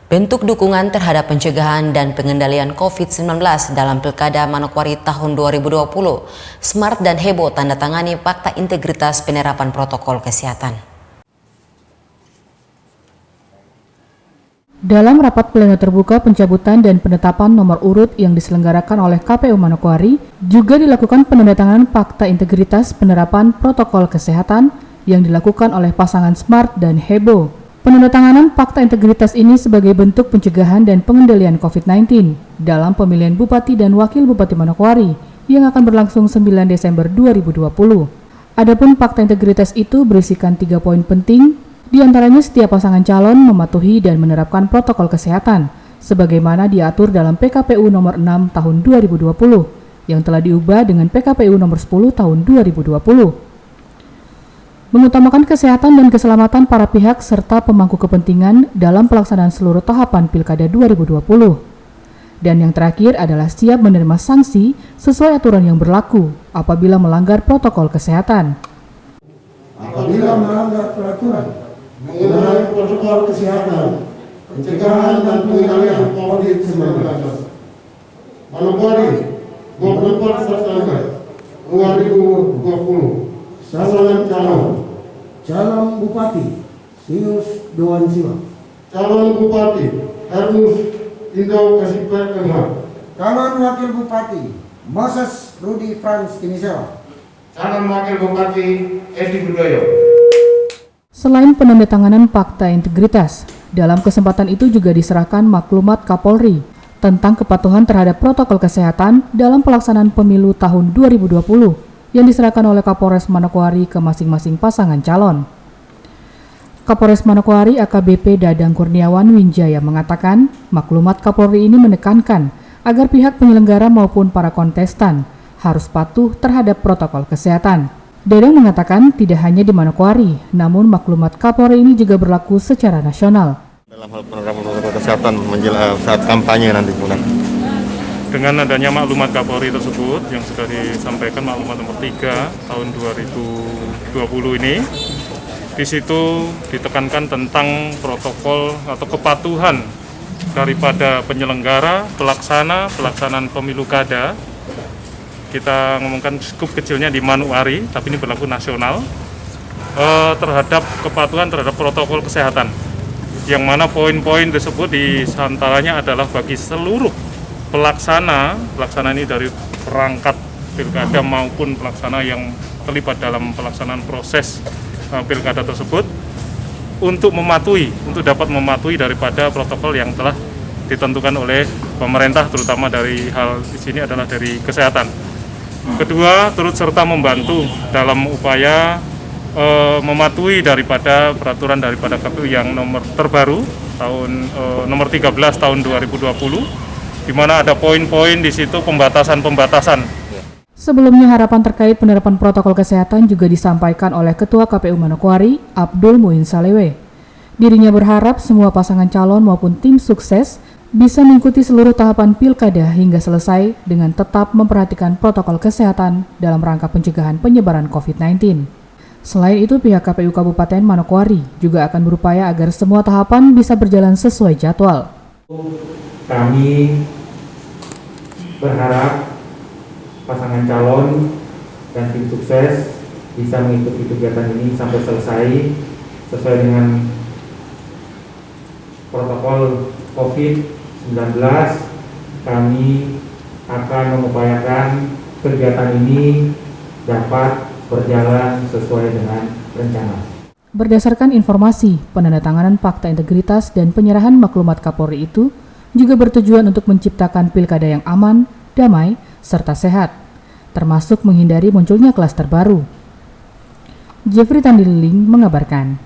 Bentuk dukungan terhadap pencegahan dan pengendalian COVID-19 dalam Pilkada Manokwari tahun 2020. Smart dan heboh tanda tangani Fakta Integritas Penerapan Protokol Kesehatan. Dalam rapat pleno terbuka pencabutan dan penetapan nomor urut yang diselenggarakan oleh KPU Manokwari, juga dilakukan penandatanganan Fakta Integritas Penerapan Protokol Kesehatan yang dilakukan oleh pasangan Smart dan Hebo. Penandatanganan Fakta Integritas ini sebagai bentuk pencegahan dan pengendalian COVID-19 dalam pemilihan Bupati dan Wakil Bupati Manokwari yang akan berlangsung 9 Desember 2020. Adapun Fakta Integritas itu berisikan 3 poin penting, di antaranya setiap pasangan calon mematuhi dan menerapkan protokol kesehatan sebagaimana diatur dalam PKPU nomor 6 tahun 2020 yang telah diubah dengan PKPU nomor 10 tahun 2020. Mengutamakan kesehatan dan keselamatan para pihak serta pemangku kepentingan dalam pelaksanaan seluruh tahapan Pilkada 2020. Dan yang terakhir adalah siap menerima sanksi sesuai aturan yang berlaku apabila melanggar protokol kesehatan. Apabila melanggar peraturan mengenai protokol kesehatan, pencegahan dan pengendalian COVID-19, Manokwari 24 September 2020. Pasangan calon Bupati Sinus Doan Siwa, calon Bupati Ernus Indo Kasipet MH, calon Wakil Bupati Moses Rudi Franz Kinisewa, calon Wakil Bupati Edi Budoyo. Selain penandatanganan Fakta Integritas, dalam kesempatan itu juga diserahkan maklumat Kapolri tentang kepatuhan terhadap protokol kesehatan dalam pelaksanaan pemilu tahun 2020 yang diserahkan oleh Kapolres Manokwari ke masing-masing pasangan calon. Kapolres Manokwari AKBP Dadang Kurniawan Winjaya mengatakan, maklumat Kapolri ini menekankan agar pihak penyelenggara maupun para kontestan harus patuh terhadap protokol kesehatan. Dadang mengatakan tidak hanya di Manokwari, namun maklumat Kapolri ini juga berlaku secara nasional. Dalam hal penerapan protokol kesehatan saat kampanye nanti bulan. Dengan adanya maklumat Kapolri tersebut yang sudah disampaikan maklumat nomor 3 tahun 2020 ini, di situ ditekankan tentang protokol atau kepatuhan daripada penyelenggara, pelaksanaan pemilu kada. Kita ngomongkan skup kecilnya di Manokwari, tapi ini berlaku nasional, terhadap kepatuhan terhadap protokol kesehatan. Yang mana poin-poin tersebut diantaranya adalah bagi seluruh pelaksana ini dari perangkat pilkada maupun pelaksana yang terlibat dalam pelaksanaan proses pilkada tersebut untuk dapat mematuhi daripada protokol yang telah ditentukan oleh pemerintah, terutama dari hal di sini adalah dari kesehatan. Kedua, turut serta membantu dalam upaya mematuhi daripada peraturan daripada KPU yang nomor terbaru tahun nomor 13 tahun 2020. di mana ada poin-poin di situ pembatasan. Sebelumnya harapan terkait penerapan protokol kesehatan juga disampaikan oleh Ketua KPU Manokwari, Abdul Muin Salewe. Dirinya berharap semua pasangan calon maupun tim sukses bisa mengikuti seluruh tahapan pilkada hingga selesai dengan tetap memperhatikan protokol kesehatan dalam rangka pencegahan penyebaran COVID-19. Selain itu, pihak KPU Kabupaten Manokwari juga akan berupaya agar semua tahapan bisa berjalan sesuai jadwal. Kami berharap pasangan calon dan tim sukses bisa mengikuti kegiatan ini sampai selesai sesuai dengan protokol COVID-19. Kami akan mengupayakan kegiatan ini dapat berjalan sesuai dengan rencana. Berdasarkan informasi, penandatanganan Fakta Integritas dan penyerahan maklumat Kapolri itu juga bertujuan untuk menciptakan pilkada yang aman, damai, serta sehat, termasuk menghindari munculnya klaster baru. Jeffrey Tandililing mengabarkan.